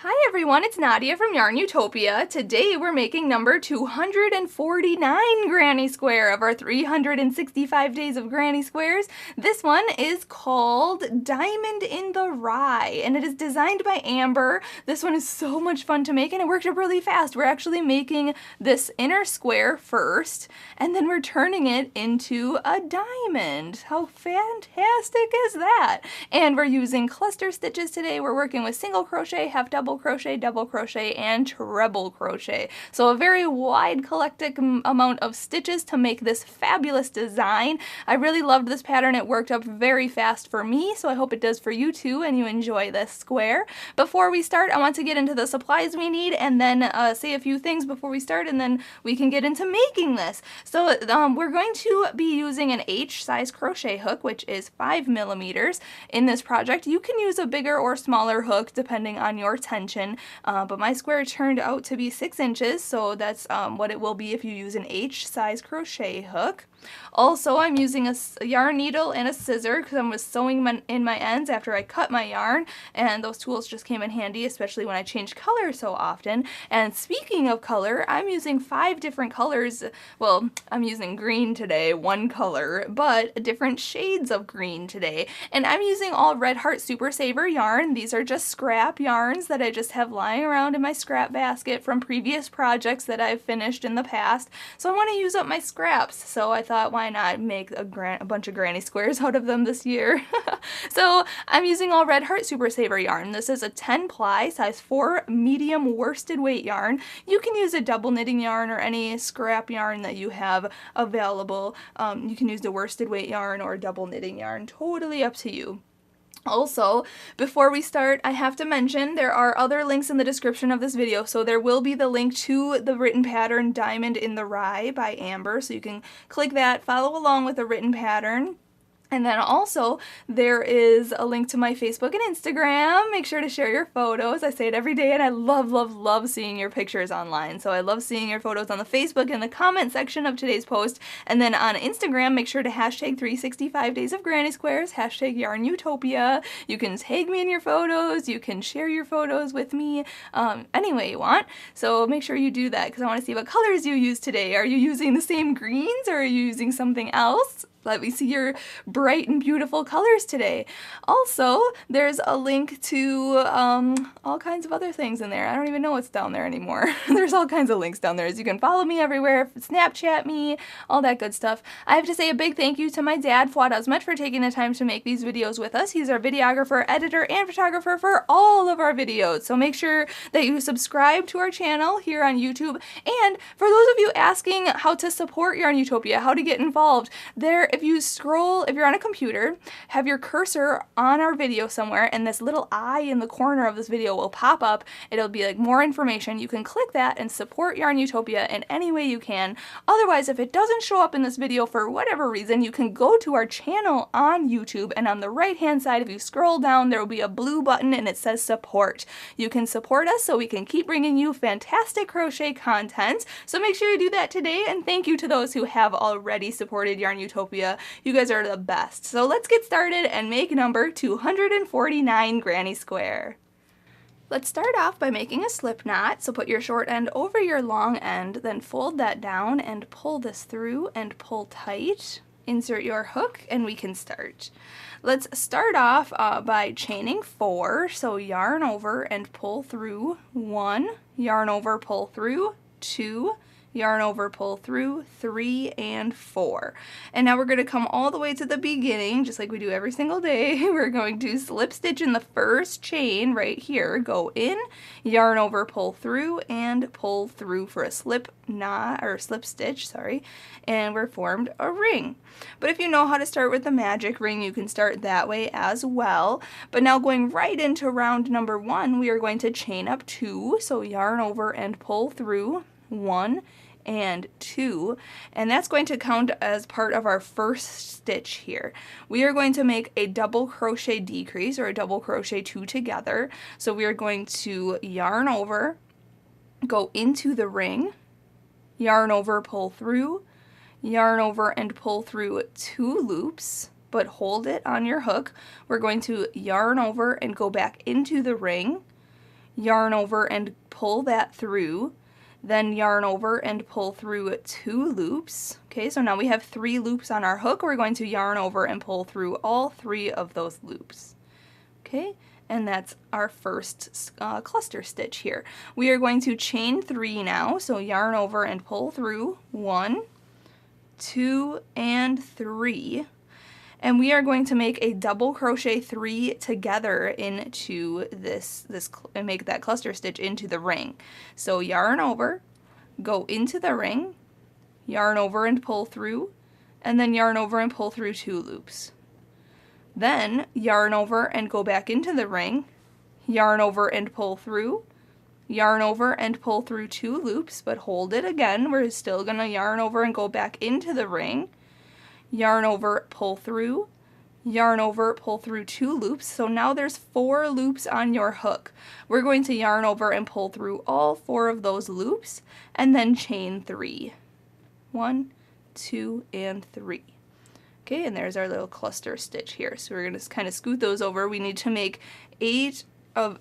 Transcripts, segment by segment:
Hi everyone, it's Nadia from YARNutopia. Today we're making number 249 Granny Square of our 365 days of Granny Squares. This one is called Diamond in the Rye, and it is designed by Amber. This one is so much fun to make, and it worked up really fast. We're actually making this inner square first, and then we're turning it into a diamond. How fantastic is that? And we're using cluster stitches today. We're working with single crochet, half double crochet, and treble crochet. So a very wide eclectic amount of stitches to make this fabulous design. I really loved this pattern. It worked up very fast for me, so I hope it does for you too and you enjoy this square. Before we start, I want to get into the supplies we need and then say a few things before we start, and then we can get into making this. So we're going to be using an H size crochet hook, which is 5 millimeters in this project. You can use a bigger or smaller hook depending on your tension, but my square turned out to be 6 inches, so that's what it will be if you use an H size crochet hook. Also, I'm using a yarn needle and a scissor because I was sewing in my ends after I cut my yarn, and those tools just came in handy, especially when I change color so often. And speaking of color, I'm using 5 different colors. Well, I'm using green today, one color, but different shades of green today. And I'm using all Red Heart Super Saver yarn. These are just scrap yarns that I just have lying around in my scrap basket from previous projects that I've finished in the past. So I want to use up my scraps, so I thought, why not make a bunch of granny squares out of them this year? So I'm using all Red Heart Super Saver yarn. This is a 10 ply, size 4 medium worsted weight yarn. You can use a double knitting yarn or any scrap yarn that you have available. You can use the worsted weight yarn or double knitting yarn, totally up to you. Also, before we start, I have to mention there are other links in the description of this video. So there will be the link to the written pattern Diamond in the Rye by Amber, so you can click that, follow along with the written pattern. And then also, there is a link to my Facebook and Instagram. Make sure to share your photos. I say it every day, and I love seeing your pictures online. So I love seeing your photos on the Facebook in the comment section of today's post. And then on Instagram, make sure to hashtag 365 days of Granny Squares, hashtag YARNutopia. You can tag me in your photos. You can share your photos with me any way you want. So make sure you do that, because I want to see what colors you use today. Are you using the same greens, or are you using something else? Let me see your bright and beautiful colors today. Also, there's a link to all kinds of other things in there. I don't even know what's down there anymore. There's all kinds of links down there. You can follow me everywhere, Snapchat me, all that good stuff. I have to say a big thank you to my dad, Fuad Azmat, for taking the time to make these videos with us. He's our videographer, editor, and photographer for all of our videos. So make sure that you subscribe to our channel here on YouTube. And for those of you asking how to support YARNutopia, how to get involved, if you're on a computer, have your cursor on our video somewhere, and this little eye in the corner of this video will pop up. It'll be like more information. You can click that and support YARNutopia in any way you can. Otherwise, if it doesn't show up in this video for whatever reason, you can go to our channel on YouTube, and on the right hand side, if you scroll down, there will be a blue button and it says support. You can support us so we can keep bringing you fantastic crochet content. So make sure you do that today, and thank you to those who have already supported YARNutopia. You guys are the best. So let's get started and make number 249 Granny Square. Let's start off by making a slip knot. So put your short end over your long end, then fold that down and pull this through and pull tight. Insert your hook and we can start. Let's start off by chaining 4. So yarn over and pull through 1, yarn over, pull through 2, yarn over, pull through 3 and 4. And now we're going to come all the way to the beginning, just like we do every single day. We're going to slip stitch in the first chain right here, go in, yarn over, pull through, and pull through for a slip knot, or slip stitch, sorry, and we're formed a ring. But if you know how to start with the magic ring, you can start that way as well. But now going right into round number 1, we are going to chain up 2, so yarn over and pull through 1 and 2, and that's going to count as part of our first stitch here. We are going to make a double crochet decrease, or a double crochet 2 together. So we are going to yarn over, go into the ring, yarn over, pull through, yarn over and pull through 2 loops, but hold it on your hook. We're going to yarn over and go back into the ring, yarn over and pull that through, then yarn over and pull through 2 loops. Okay, so now we have 3 loops on our hook. We're going to yarn over and pull through all 3 of those loops. Okay, and that's our first cluster stitch here. We are going to chain 3 now, so yarn over and pull through 1, 2, and 3. And we are going to make a double crochet 3 together into this and make that cluster stitch into the ring. So yarn over, go into the ring, yarn over and pull through, and then yarn over and pull through 2 loops. Then yarn over and go back into the ring, yarn over and pull through, yarn over and pull through 2 loops, but hold it again. We're still going to yarn over and go back into the ring, yarn over, pull through, yarn over, pull through 2 loops. So now there's 4 loops on your hook. We're going to yarn over and pull through all 4 of those loops and then chain 3. 1, 2, and 3. Okay, and there's our little cluster stitch here. So we're going to kind of scoot those over. We need to make 8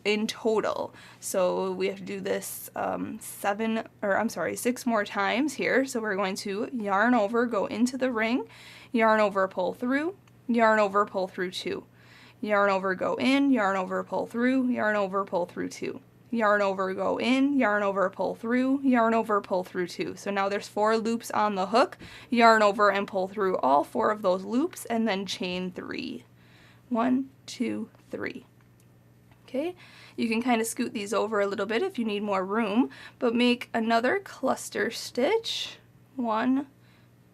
in total. So we have to do this 6 more times here. So we're going to yarn over, go into the ring, yarn over, pull through, yarn over, pull through 2. Yarn over, go in, yarn over, pull through, yarn over, pull through 2. Yarn over, go in, yarn over, pull through, yarn over, pull through 2. So now there's 4 loops on the hook. Yarn over and pull through all 4 of those loops and then chain 3. 1, 2, 3. Okay, you can kind of scoot these over a little bit if you need more room, but make another cluster stitch. 1,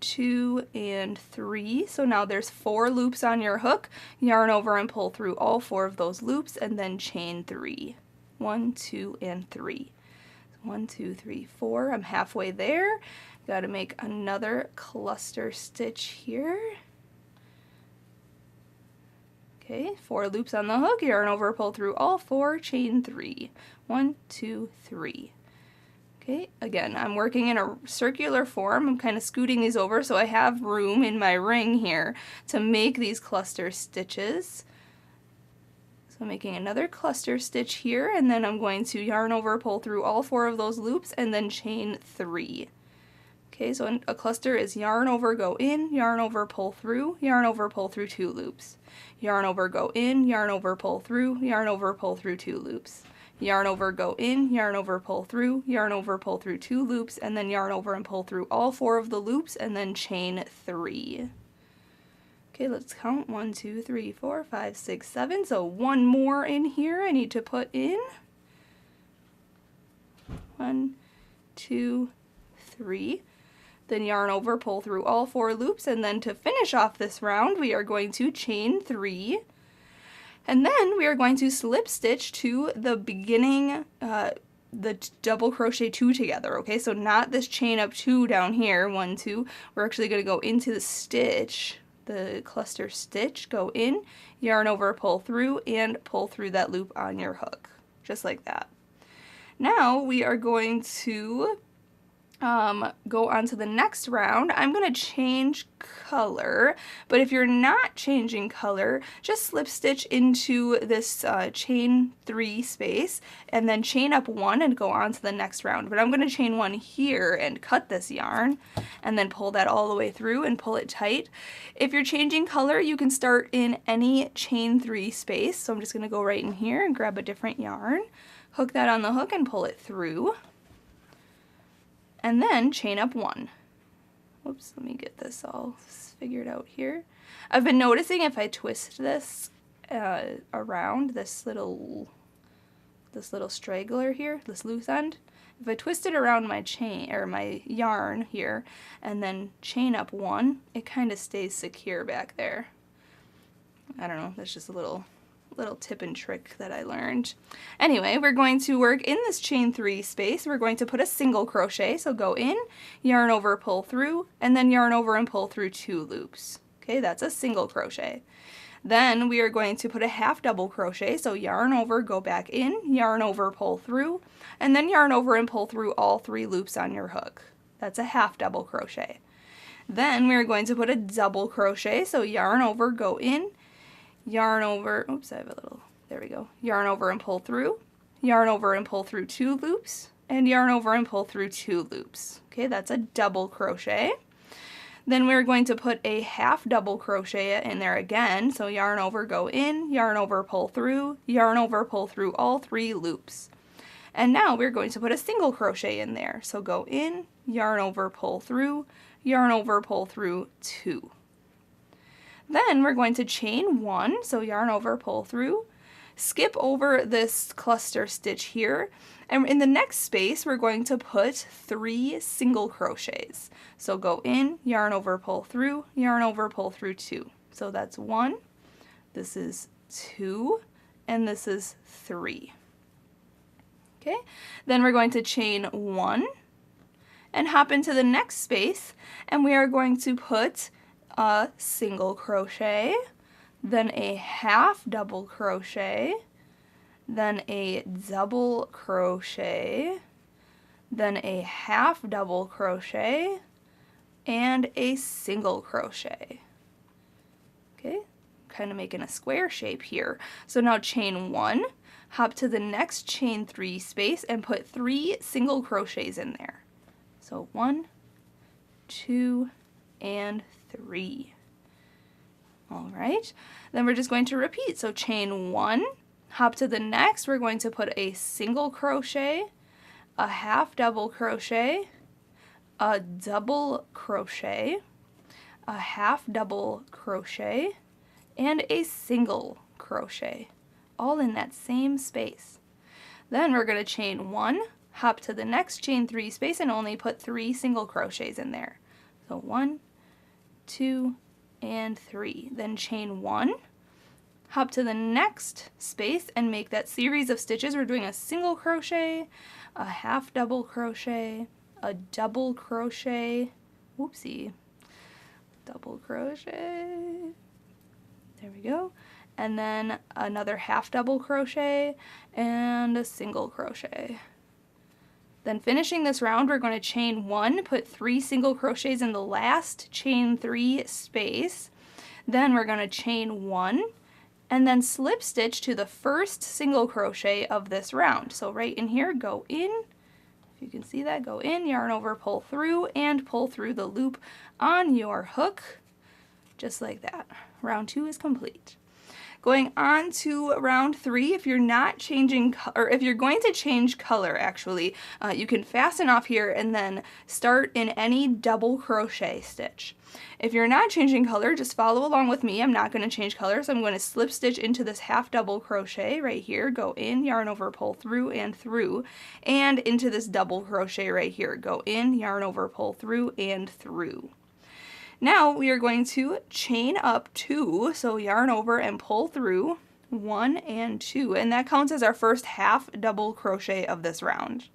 2, and 3. So now there's 4 loops on your hook. Yarn over and pull through all 4 of those loops and then chain 3. 1, 2, and 3. 1, 2, 3, 4. I'm halfway there. Got to make another cluster stitch here. Okay, 4 loops on the hook, yarn over, pull through all 4, chain 3. 1, 2, 3. Okay, again, I'm working in a circular form. I'm kind of scooting these over so I have room in my ring here to make these cluster stitches. So I'm making another cluster stitch here, and then I'm going to yarn over, pull through all 4 of those loops, and then chain 3. Okay, so a cluster is yarn over, go in, yarn over, pull through, yarn over, pull through 2 loops. Yarn over, go in, yarn over, pull through, yarn over, pull through 2 loops. Yarn over, go in, yarn over, pull through, yarn over, pull through 2 loops, and then yarn over and pull through all 4 of the loops, and then chain 3. Okay, let's count. 1, 2, 3, 4, 5, 6, 7. So 1 more in here I need to put in. 1, 2, 3. Then yarn over, pull through all 4 loops, and then to finish off this round, we are going to chain 3. And then we are going to slip stitch to the beginning, the double crochet 2 together, okay? So not this chain up 2 down here, 1, 2. We're actually going to go into the stitch, the cluster stitch, go in, yarn over, pull through, and pull through that loop on your hook, just like that. Now we are going to go on to the next round. I'm going to change color, but if you're not changing color, just slip stitch into this chain 3 space and then chain up 1 and go on to the next round. But I'm going to chain 1 here and cut this yarn and then pull that all the way through and pull it tight. If you're changing color, you can start in any chain 3 space. So I'm just going to go right in here and grab a different yarn, hook that on the hook and pull it through. And then chain up 1. Whoops, let me get this all figured out here. I've been noticing if I twist this around this little straggler here, this loose end, if I twist it around my chain or my yarn here and then chain up 1, it kind of stays secure back there. I don't know, that's just a little tip and trick that I learned. Anyway, we're going to work in this chain 3 space. We're going to put a single crochet, so go in, yarn over, pull through, and then yarn over and pull through 2 loops. Okay, that's a single crochet. Then we are going to put a half double crochet, so yarn over, go back in, yarn over, pull through, and then yarn over and pull through all 3 loops on your hook. That's a half double crochet. Then we're going to put a double crochet, so yarn over, go in, yarn over, oops, I have a little, there we go, yarn over and pull through, yarn over and pull through 2 loops, and yarn over and pull through 2 loops. Okay, that's a double crochet. Then we're going to put a half double crochet in there again. So yarn over, go in, yarn over, pull through all 3 loops. And now we're going to put a single crochet in there. So go in, yarn over, pull through 2. Then we're going to chain 1, so yarn over, pull through, skip over this cluster stitch here, and in the next space we're going to put 3 single crochets. So go in, yarn over, pull through 2. So that's 1, this is 2, and this is 3. Okay, then we're going to chain 1 and hop into the next space, and we are going to put a single crochet, then a half double crochet, then a double crochet, then a half double crochet, and a single crochet. Okay, kind of making a square shape here. So now chain 1, hop to the next chain 3 space and put 3 single crochets in there. So 1, 2, and 3. All right, then we're just going to repeat. So chain 1, hop to the next, we're going to put a single crochet, a half double crochet, a double crochet, a half double crochet, and a single crochet, all in that same space. Then we're going to chain 1, hop to the next chain 3 space and only put 3 single crochets in there. So 1, 2, and 3. Then chain 1, hop to the next space and make that series of stitches. We're doing a single crochet, a half double crochet, a double crochet, whoopsie, double crochet, there we go, and then another half double crochet and a single crochet. Then finishing this round, we're going to chain 1, put 3 single crochets in the last chain 3 space. Then we're going to chain 1 and then slip stitch to the first single crochet of this round. So right in here, go in, if you can see that, go in, yarn over, pull through, and pull through the loop on your hook, just like that. Round 2 is complete. Going on to round 3, if you're not changing, or if you're going to change color actually, you can fasten off here and then start in any double crochet stitch. If you're not changing color, just follow along with me. I'm not going to change color, so I'm going to slip stitch into this half double crochet right here, go in, yarn over, pull through, and into this double crochet right here, go in, yarn over, pull through, and through. Now we are going to chain up 2, so yarn over and pull through 1 and 2, and that counts as our first half double crochet of this round.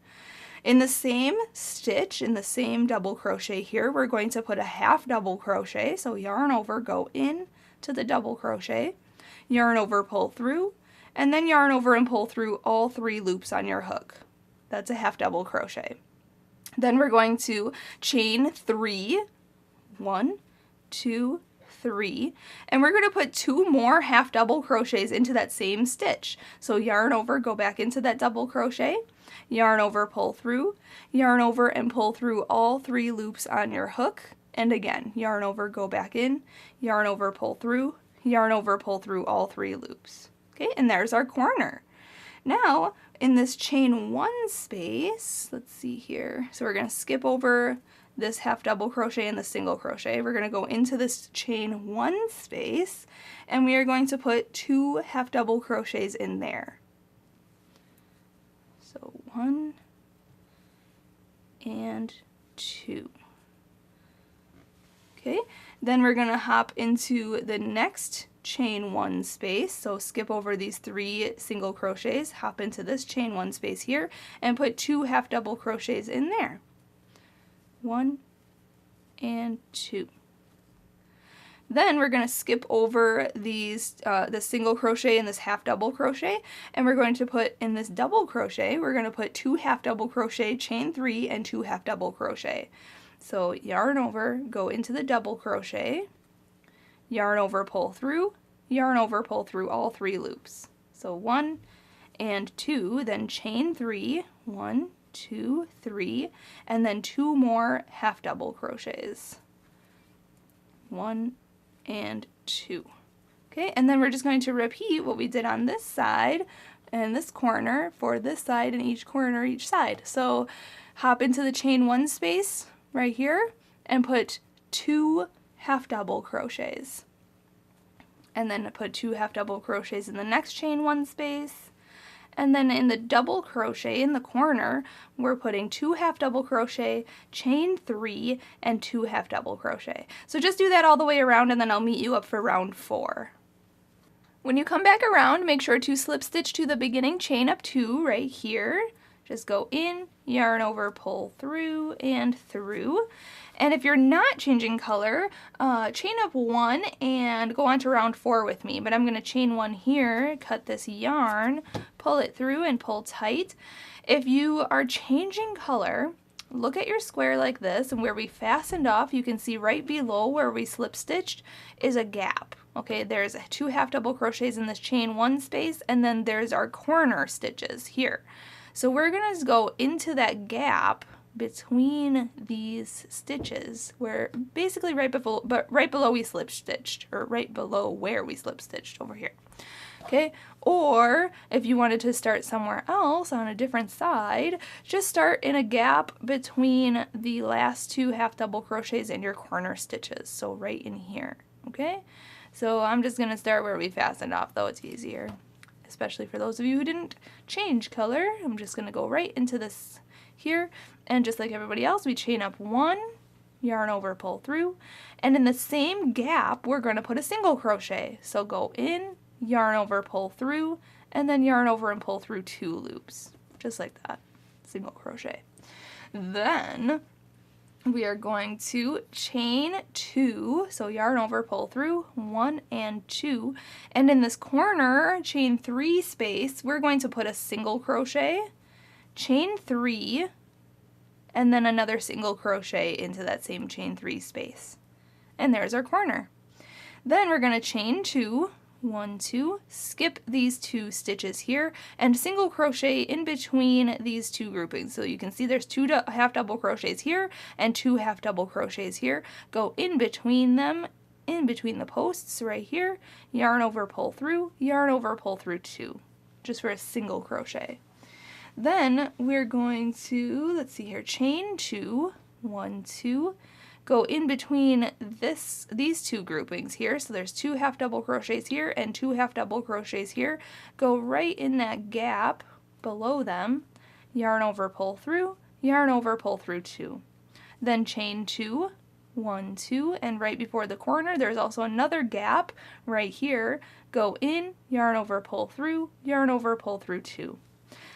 In the same stitch, in the same double crochet here, we're going to put a half double crochet, so yarn over, go in to the double crochet, yarn over, pull through, and then yarn over and pull through all 3 loops on your hook. That's a half double crochet. Then we're going to chain 3, 1, 2, 3, and we're going to put 2 more half double crochets into that same stitch. So yarn over, go back into that double crochet, yarn over, pull through, yarn over and pull through all 3 loops on your hook, and again, yarn over, go back in, yarn over, pull through, yarn over, pull through all 3 loops. Okay, and there's our corner. Now, in this chain 1 space, let's see here, so we're going to skip over this half double crochet and the single crochet. We're going to go into this chain 1 space and we are going to put 2 half double crochets in there. So 1 and 2. Okay, then we're going to hop into the next chain 1 space, so skip over these 3 single crochets, hop into this chain 1 space here and put 2 half double crochets in there. 1 and 2. Then we're going to skip over these the single crochet and this half double crochet, and we're going to put in this double crochet, we're going to put 2 half double crochet, chain 3, and 2 half double crochet. So yarn over, go into the double crochet, yarn over, pull through all 3 loops. So 1 and 2, then chain 3, 1, 2, 3, and then 2 more half double crochets, 1 and 2. Okay, and then we're just going to repeat what we did on this side and this corner for this side and each corner each side. So hop into the chain 1 space right here and put 2 half double crochets, and then put 2 half double crochets in the next chain 1 space, and then in the double crochet in the corner we're putting 2 half double crochet, chain 3, and 2 half double crochet. So just do that all the way around, and then I'll meet you up for round 4. When you come back around, make sure to slip stitch to the beginning chain up 2 right here. Just go in, yarn over, pull through, and through. And if you're not changing color, chain up 1 and go on to round 4 with me. But I'm going to chain 1 here, cut this yarn, pull it through, and pull tight. If you are changing color, look at your square like this, and where we fastened off, you can see right below where we slip stitched is a gap. Okay, there's 2 half double crochets in this chain 1 space, and then there's our corner stitches here. So we're going to go into that gap between these stitches, where basically right below we slip stitched, or right below where we slip stitched over here. Okay, or if you wanted to start somewhere else on a different side, just start in a gap between the last 2 half double crochets and your corner stitches, so right in here. Okay, so I'm just going to start where we fastened off, though it's easier, especially for those of you who didn't change color. I'm just going to go right into this here, and just like everybody else, we chain up 1, yarn over, pull through, and in the same gap we're going to put a single crochet. So go in, yarn over, pull through, and then yarn over and pull through 2 loops, just like that, single crochet. Then we are going to chain 2, so yarn over, pull through, 1 and 2, and in this corner chain 3 space we're going to put a single crochet, chain 3, and then another single crochet into that same chain 3 space, and there's our corner. Then we're going to chain 2, 1, 2, skip these 2 stitches here, and single crochet in between these 2 groupings. So you can see there's 2 half double crochets here and 2 half double crochets here. Go in between them, in between the posts right here, yarn over, pull through, yarn over, pull through 2, just for a single crochet. Then we're going to, let's see here, chain 2, 1, 2, go in between these 2 groupings here, so there's 2 half double crochets here and 2 half double crochets here, go right in that gap below them, yarn over, pull through, yarn over, pull through 2. Then chain 2, 1, 2, and right before the corner there's also another gap right here, go in, yarn over, pull through, yarn over, pull through 2.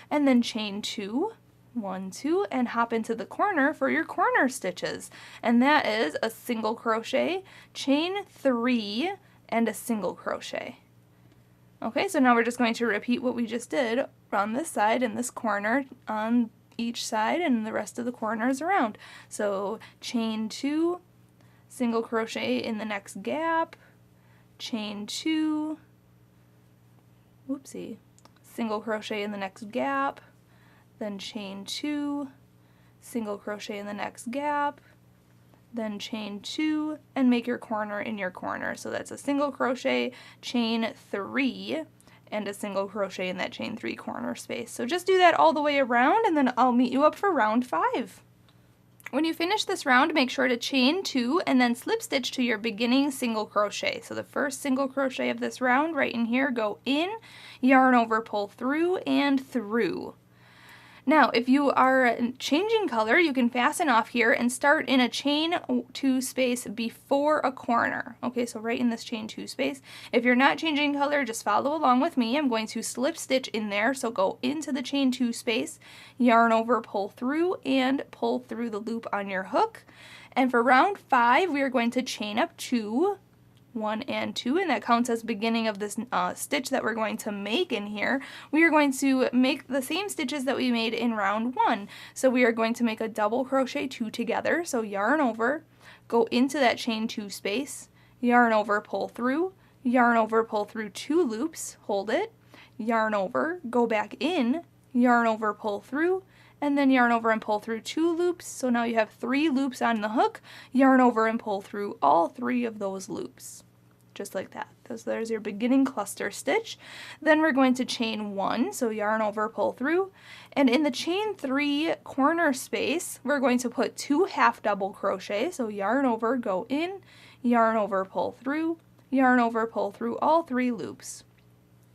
And then chain 2, 1, 2, and hop into the corner for your corner stitches, and that is a single crochet, chain 3, and a single crochet. Okay, so now we're just going to repeat what we just did on this side and this corner on each side and the rest of the corners around. So chain 2, single crochet in the next gap, chain 2, whoopsie, single crochet in the next gap, then chain 2, single crochet in the next gap, then chain 2, and make your corner in your corner. So that's a single crochet, chain 3, and a single crochet in that chain 3 corner space. So just do that all the way around, and then I'll meet you up for round 5. When you finish this round, make sure to chain 2 and then slip stitch to your beginning single crochet. So the first single crochet of this round right in here, go in, yarn over, pull through, and through. Now, if you are changing color, you can fasten off here and start in a chain 2 space before a corner. Okay, so right in this chain 2 space. If you're not changing color, just follow along with me. I'm going to slip stitch in there, so go into the chain 2 space, yarn over, pull through, and pull through the loop on your hook. And for round 5, we are going to chain up 2, 1 and 2, and that counts as beginning of this stitch that we're going to make in here. We are going to make the same stitches that we made in round 1. So we are going to make a double crochet 2 together, so yarn over, go into that chain 2 space, yarn over, pull through, yarn over, pull through 2 loops, hold it, yarn over, go back in, yarn over, pull through, and then yarn over and pull through 2 loops. So now you have 3 loops on the hook, yarn over and pull through all 3 of those loops. Just like that. So there's your beginning cluster stitch. Then we're going to chain 1, so yarn over, pull through, and in the chain 3 corner space, we're going to put 2 half double crochet, so yarn over, go in, yarn over, pull through, yarn over, pull through all 3 loops.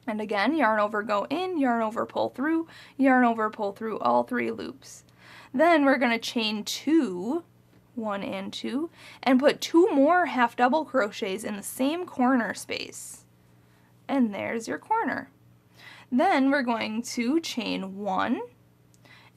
And again, yarn over, go in, yarn over, pull through, yarn over, pull through all 3 loops. Then we're going to chain 2, 1 and 2, and put 2 more half double crochets in the same corner space. And there's your corner. Then we're going to chain 1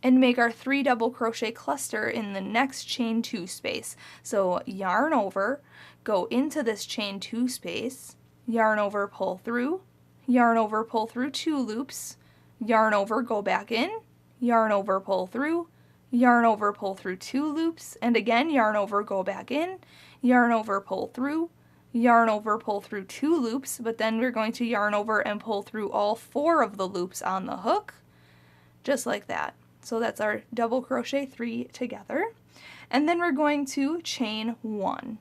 and make our 3 double crochet cluster in the next chain 2 space. So yarn over, go into this chain 2 space, yarn over, pull through, yarn over, pull through 2 loops, yarn over, go back in, yarn over, pull through, yarn over, pull through 2 loops, and again yarn over, go back in, yarn over, pull through, yarn over, pull through 2 loops, but then we're going to yarn over and pull through all 4 of the loops on the hook, just like that. So that's our double crochet 3 together. And then we're going to chain 1.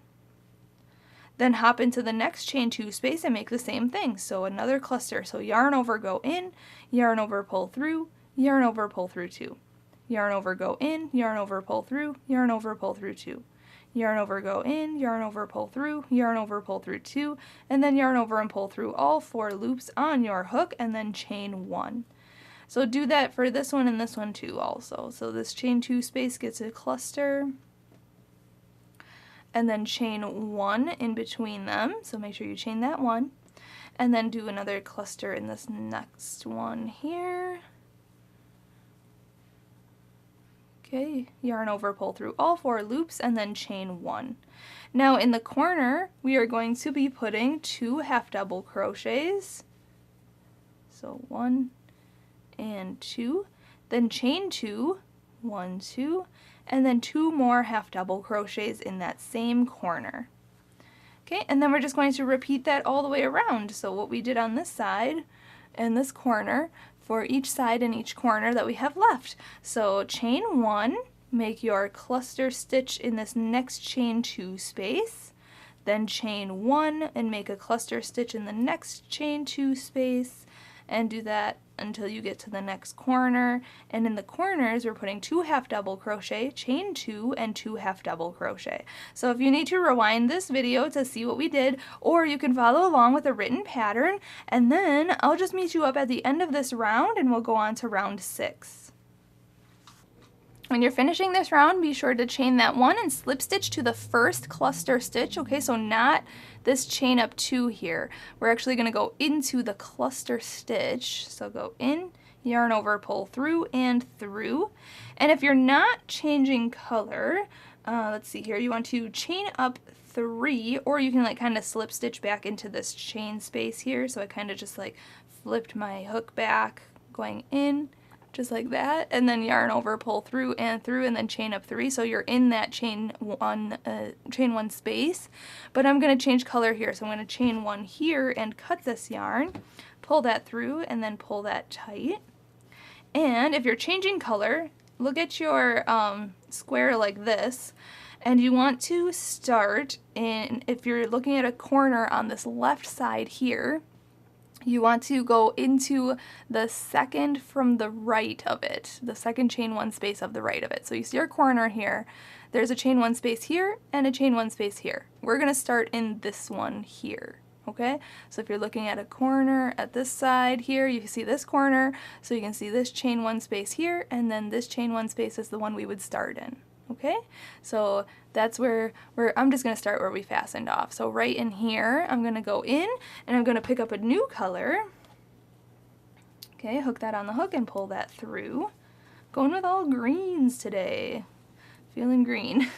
Then hop into the next chain 2 space and make the same thing. So another cluster. So yarn over, go in, yarn over, pull through, yarn over, pull through 2. Yarn over, go in, yarn over, pull through, yarn over, pull through 2. Yarn over, go in, yarn over, pull through, yarn over, pull through 2, and then yarn over and pull through all 4 loops on your hook and then chain 1. So do that for this one and this one too also. So this chain 2 space gets a cluster, and then chain 1 in between them, so make sure you chain that 1, and then do another cluster in this next one here. Okay, yarn over, pull through all 4 loops, and then chain 1. Now in the corner, we are going to be putting 2 half double crochets. So 1 and 2, then chain 2, 1, 2, and then 2 more half double crochets in that same corner. Okay, and then we're just going to repeat that all the way around. So what we did on this side and this corner, for each side and each corner that we have left. So chain 1, make your cluster stitch in this next chain 2 space, then chain 1 and make a cluster stitch in the next chain 2 space, and do that until you get to the next corner. And in the corners we're putting 2 half double crochet, chain 2, and 2 half double crochet. So if you need to rewind this video to see what we did, or you can follow along with a written pattern, and then I'll just meet you up at the end of this round and we'll go on to round 6. When you're finishing this round, be sure to chain that 1 and slip stitch to the first cluster stitch. Okay, so not this chain up 2 here. We're actually going to go into the cluster stitch. So go in, yarn over, pull through and through. And if you're not changing color, let's see here, you want to chain up 3, or you can like kind of slip stitch back into this chain space here. So I kind of just like flipped my hook back, going in, just like that, and then yarn over, pull through, and then chain up 3, so you're in that chain 1 space. But I'm going to change color here, so I'm going to chain 1 here and cut this yarn, pull that through, and then pull that tight. And if you're changing color, look at your square like this, and you want to start in, if you're looking at a corner on this left side here, you want to go into the second from the right of it, the second chain 1 space of the right of it. So you see your corner here, there's a chain 1 space here and a chain 1 space here. We're going to start in this one here, okay? So if you're looking at a corner at this side here, you can see this corner, so you can see this chain 1 space here, and then this chain 1 space is the one we would start in. Okay, so that's where I'm just going to start where we fastened off. So right in here, I'm going to go in and I'm going to pick up a new color. Okay, hook that on the hook and pull that through. Going with all greens today. Feeling green.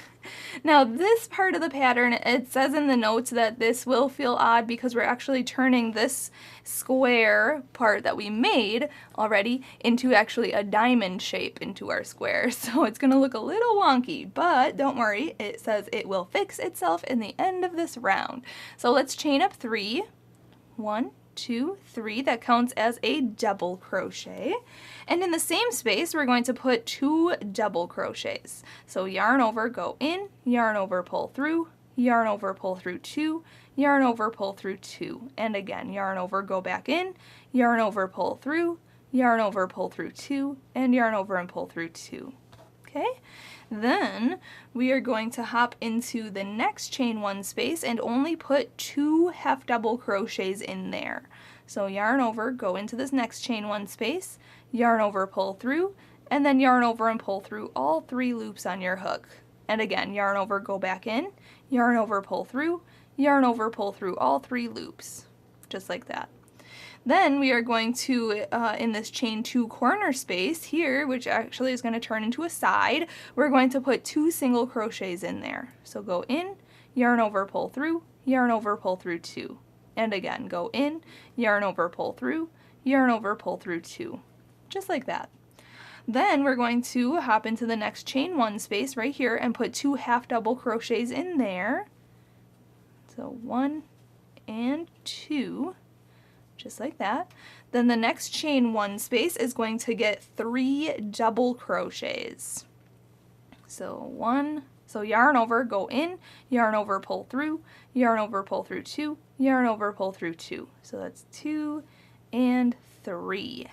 Now this part of the pattern, it says in the notes that this will feel odd because we're actually turning this square part that we made already into actually a diamond shape into our square. So it's going to look a little wonky, but don't worry, it says it will fix itself in the end of this round. So let's chain up 3. 1, 2, 3. That counts as a double crochet. And in the same space, we're going to put 2 double crochets. So yarn over, go in, yarn over, pull through, yarn over, pull through 2, yarn over, pull through 2. And again, yarn over, go back in, yarn over, pull through, yarn over, pull through 2, and yarn over and pull through 2. Okay? Then we are going to hop into the next chain 1 space and only put 2 half double crochets in there. So yarn over, go into this next chain 1 space, yarn over, pull through, and then yarn over and pull through all 3 loops on your hook. And again, yarn over, go back in, yarn over, pull through, yarn over, pull through all 3 loops, just like that. Then we are going to, in this chain 2 corner space here, which actually is going to turn into a side, we're going to put 2 single crochets in there. So go in, yarn over, pull through, yarn over, pull through 2. And again, go in, yarn over, pull through, yarn over, pull through 2. Just like that. Then we're going to hop into the next chain 1 space right here and put 2 half double crochets in there. So 1 and 2. Just like that. Then the next chain 1 space is going to get 3 double crochets. So yarn over, go in, yarn over, pull through, yarn over, pull through 2, yarn over, pull through 2. So that's 2 and 3.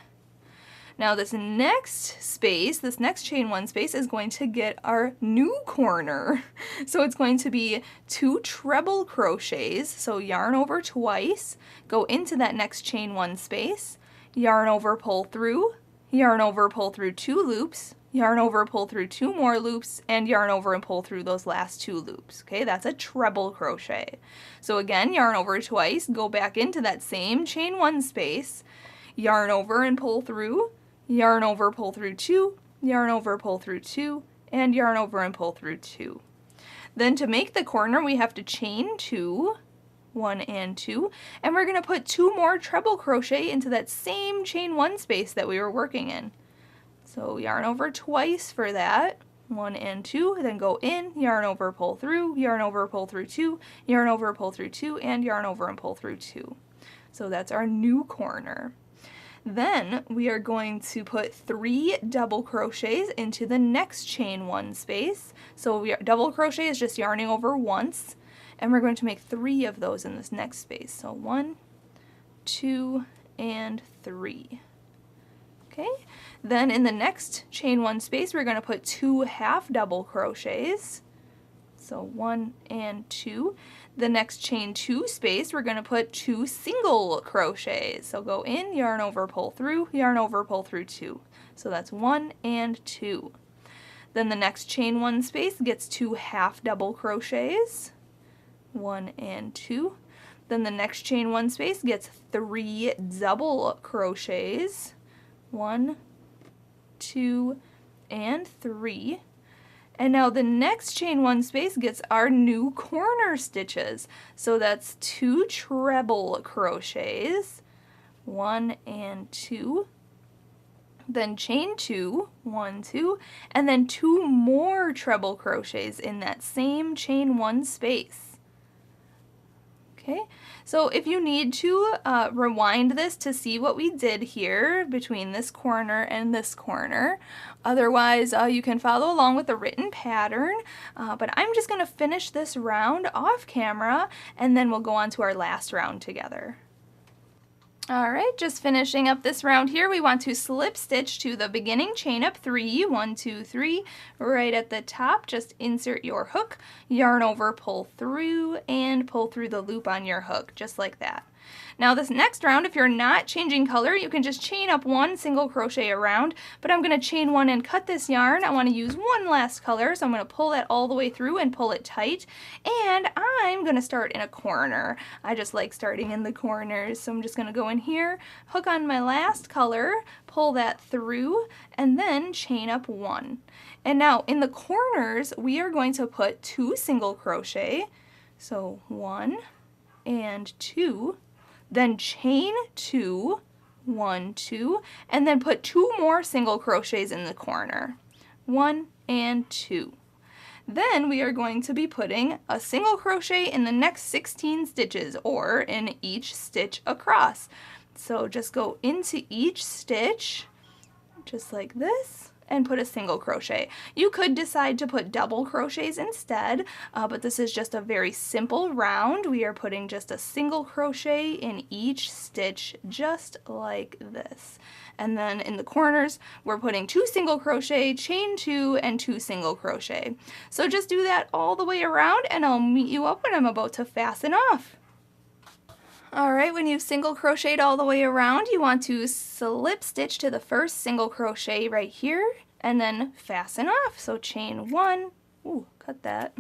Now this next space, this next chain 1 space is going to get our new corner. So it's going to be 2 treble crochets, so yarn over twice, go into that next chain 1 space, yarn over, pull through, yarn over, pull through 2 loops, yarn over, pull through 2 more loops, and yarn over and pull through those last 2 loops. Okay, that's a treble crochet. So again, yarn over twice, go back into that same chain 1 space, yarn over and pull through, yarn over, pull through 2, yarn over, pull through 2, and yarn over and pull through 2. Then to make the corner, we have to chain 2, 1 and 2, and we're going to put 2 more treble crochet into that same chain 1 space that we were working in. So yarn over twice for that, 1 and 2, then go in, yarn over, pull through, yarn over, pull through 2, yarn over, pull through 2, and yarn over and pull through 2. So that's our new corner. Then we are going to put 3 double crochets into the next chain 1 space. So double crochet is just yarning over once, and we're going to make 3 of those in this next space. So 1, 2, and 3. Okay, then in the next chain 1 space, we're going to put 2 half double crochets. So 1 and 2. The next chain 2 space, we're going to put 2 single crochets. So go in, yarn over, pull through, yarn over, pull through 2. So that's 1 and 2. Then the next chain 1 space gets 2 half double crochets. 1 and 2. Then the next chain 1 space gets 3 double crochets. 1, 2, and 3. And now the next chain 1 space gets our new corner stitches. So that's 2 treble crochets, 1 and 2. Then chain 2, 1, 2, and then 2 more treble crochets in that same chain 1 space. Okay, so if you need to rewind this to see what we did here between this corner and this corner. Otherwise, you can follow along with the written pattern, but I'm just going to finish this round off camera, and then we'll go on to our last round together. Alright, just finishing up this round here, we want to slip stitch to the beginning chain up 3, 1, 2, 3, right at the top. Just insert your hook, yarn over, pull through, and pull through the loop on your hook, just like that. Now this next round, if you're not changing color, you can just chain up 1 single crochet around, but I'm going to chain 1 and cut this yarn. I want to use 1 last color, so I'm going to pull that all the way through and pull it tight, and I'm going to start in a corner. I just like starting in the corners, so I'm just going to go in here, hook on my last color, pull that through, and then chain up 1. And now in the corners, we are going to put 2 single crochet, so 1 and 2, then chain 2, 1, 2, and then put 2 more single crochets in the corner, 1 and 2. Then we are going to be putting a single crochet in the next 16 stitches, or in each stitch across. So just go into each stitch, just like this, and put a single crochet. You could decide to put double crochets instead, but this is just a very simple round. We are putting just a single crochet in each stitch, just like this. And then in the corners, we're putting 2 single crochet, chain 2, and 2 single crochet. So just do that all the way around, and I'll meet you up when I'm about to fasten off. Alright, when you've single crocheted all the way around, you want to slip stitch to the first single crochet right here, and then fasten off. So chain 1, ooh, cut that,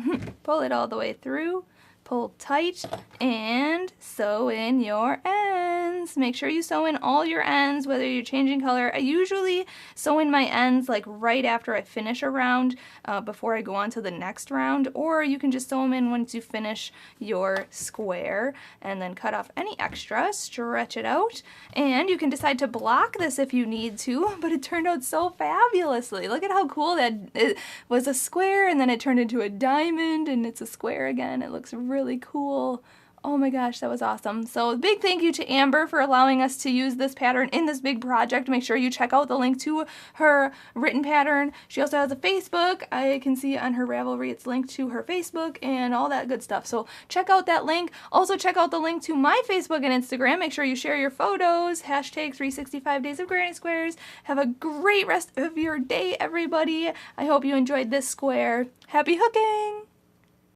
pull it all the way through, pull tight, and sew in your ends. Make sure you sew in all your ends, whether you're changing color. I usually sew in my ends like right after I finish a round, before I go on to the next round, or you can just sew them in once you finish your square, and then cut off any extra, stretch it out, and you can decide to block this if you need to, but it turned out so fabulously. Look at how cool that it was, a square, and then it turned into a diamond, and it's a square again. It looks really cool. Oh my gosh, that was awesome. So big thank you to Amber for allowing us to use this pattern in this big project. Make sure you check out the link to her written pattern. She also has a Facebook. I can see on her Ravelry it's linked to her Facebook and all that good stuff. So check out that link. Also check out the link to my Facebook and Instagram. Make sure you share your photos. Hashtag 365 days of granny squares. Have a great rest of your day, everybody. I hope you enjoyed this square. Happy hooking!